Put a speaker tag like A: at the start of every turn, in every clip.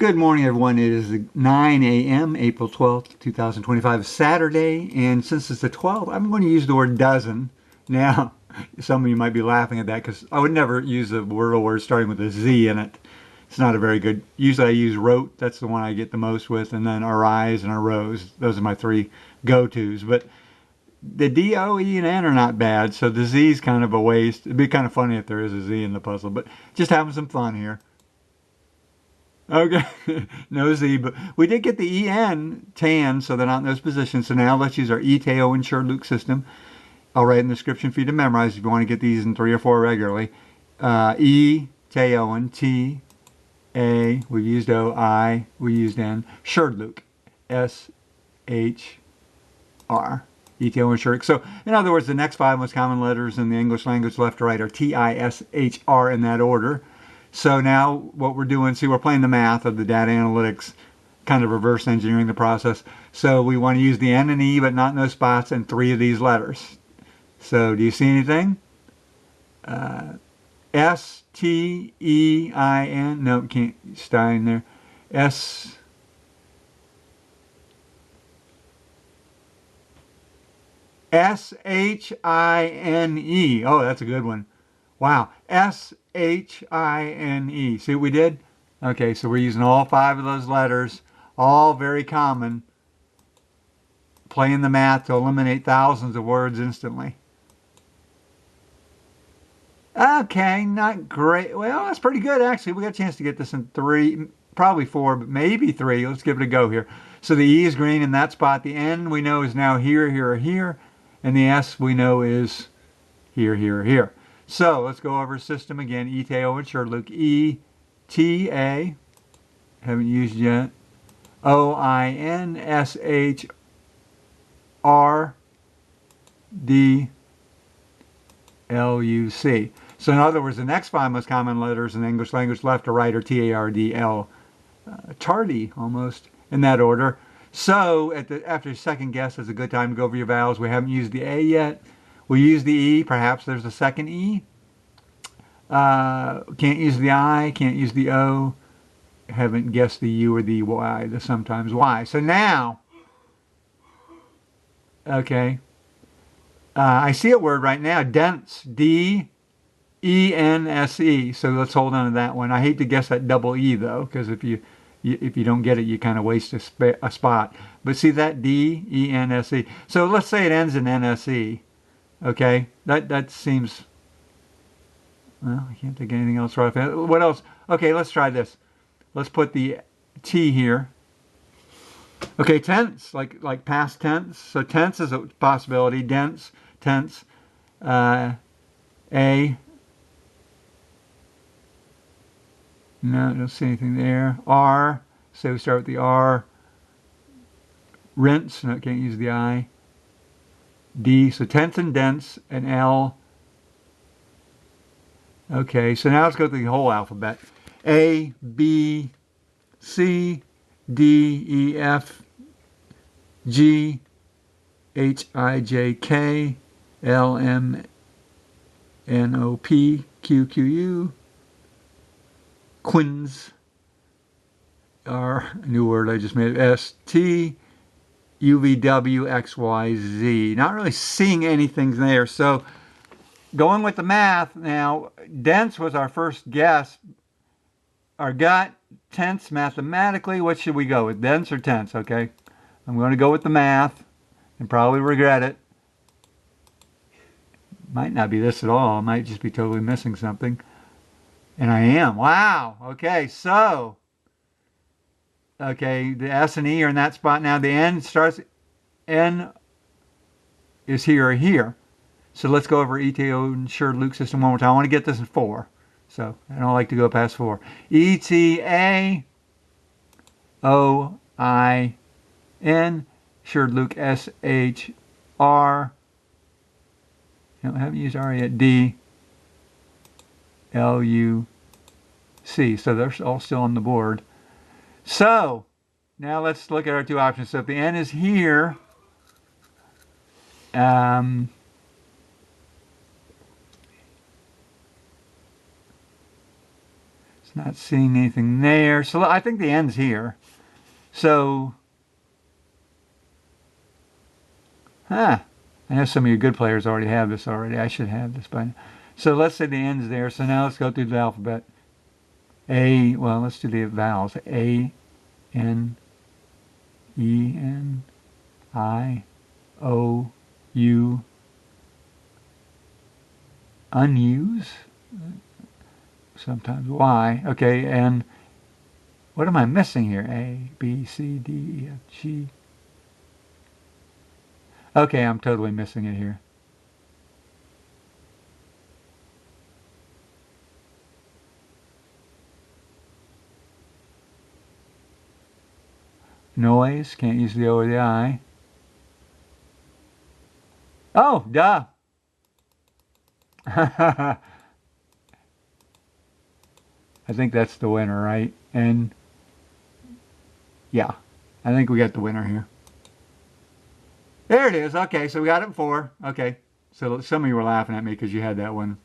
A: Good morning, everyone. It is 9 a.m., April 12th, 2025, Saturday. And since it's the 12th, I'm going to use the word dozen. Now, some of you might be laughing at that because I would never use a Wordle word starting with a Z in it. It's not a very good. Usually I use wrote. That's the one I get the most with. And then our I's and our rows. Those are my three go-tos. But the D, O, E, and N are not bad. So the Z is kind of a waste. It'd be kind of funny if there is a Z in the puzzle. But just having some fun here. Okay, no Z, but we did get the EN tan, so they're not in those positions. So now let's use our ETAOIN SHRDLUC system. I'll write in the description for you to memorize if you want to get these in 3 or 4 regularly. ETAOIN, T, A, we've used O, I, we used N, SHRDLUC, S, H, R. ETAOIN SHRDLUC. So, in other words, the next 5 most common letters in the English language left to right are T, I, S, H, R in that order. So now what we're doing, see, we're playing the math of the data analytics, kind of reverse engineering the process. So we want to use the N and E, but not in those spots, and 3 of these letters. So do you see anything? S, T, E, I, N. No, can't stay in there. S, S, H, I, N, E. Oh, that's a good one. Wow. S-H-I-N-E. See what we did? Okay, so we're using all 5 of those letters, all very common, playing the math to eliminate thousands of words instantly. Okay, not great. Well, that's pretty good, actually. We got a chance to get this in 3, probably 4, but maybe 3. Let's give it a go here. So the E is green in that spot. The N we know is now here, here, here. And the S we know is here, here, here. So let's go over system again. ETAOIN SHRDLUC. E, T, A, haven't used yet. O, I, N, S, H, R, D, L, U, C. So in other words, the next 5 most common letters in the English language left to right are T, A, R, D, L. Tardy, almost, in that order. So after your second guess, it's a good time to go over your vowels. We haven't used the A yet. We use the E. Perhaps there's a second E. Can't use the I. Can't use the O. Haven't guessed the U or the Y. The sometimes Y. So now, okay. I see a word right now. Dense. D-E-N-S-E. So let's hold on to that one. I hate to guess that double E though, because if you don't get it, you kind of waste a spot. But see that D-E-N-S-E. So let's say it ends in N-S-E. Okay, that seems, well, I can't think of anything else right off. What else? Okay, let's try this. Let's put the T here. Okay, tense, like past tense. So tense is a possibility. Dense, tense. A. No, I don't see anything there. R. So we start with the R. Rinse. No, can't use the I. D, so tense and dense, and L. Okay, so now let's go through the whole alphabet. A, B, C, D, E, F, G, H, I, J, K, L, M, N, O, P, Q, Q, U, Quins, R, a new word I just made, S, T, U, V, W, X, Y, Z. Not really seeing anything there. So going with the math now, dense was our first guess. Our gut, tense mathematically, what should we go with? Dense or tense, okay? I'm going to go with the math and probably regret it. Might not be this at all. I might just be totally missing something. And I am. Wow. Okay, so okay, the S and E are in that spot now. The N N is here or here. So let's go over ETAOIN SHRDLUC system one more time. I want to get this in 4. So I don't like to go past 4. ETAOIN SHRDLUC SHR. No, I haven't used R yet. D LUC. So they're all still on the board. So now let's look at our 2 options. So if the N is here, It's not seeing anything there. So I think the end's here. So, I know some of you good players already have this already. I should have this by now. So let's say the end's there. So now let's go through the alphabet. Well, let's do the vowels. A, N, E, N, I, O, U, unuse, sometimes Y. Okay, and what am I missing here? A, B, C, D, E, F, G. Okay, I'm totally missing it here. Noise, can't use the O or the I. Oh, duh. I think that's the winner, right? And yeah, I think we got the winner here. There it is. Okay, so we got it in 4. Okay, so some of you were laughing at me because you had that one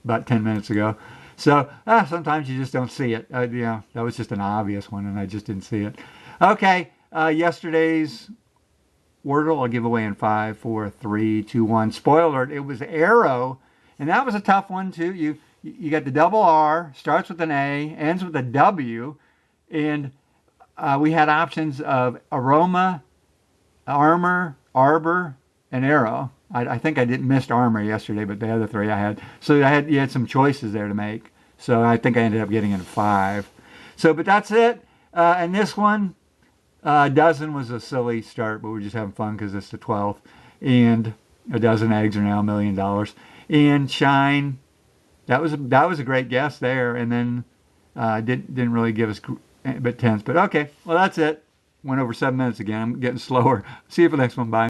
A: about 10 minutes ago. So sometimes you just don't see it. Yeah, that was just an obvious one, and I just didn't see it. Okay, yesterday's Wordle I'll give away in 5, 4, 3, 2, 1. Spoiler alert, it was arrow, and that was a tough one too. You got the double R, starts with an A, ends with a W, and we had options of aroma, armor, arbor, and arrow. I think I didn't miss armor yesterday, but the other 3 I had. So you had some choices there to make. So I think I ended up getting in 5. So, but that's it. And this one, dozen was a silly start, but we're just having fun because it's the 12th. And a dozen eggs are now $1 million. And shine, that was a great guess there. And then didn't really give us but tense. But okay, well that's it. Went over 7 minutes again. I'm getting slower. See you for the next one. Bye.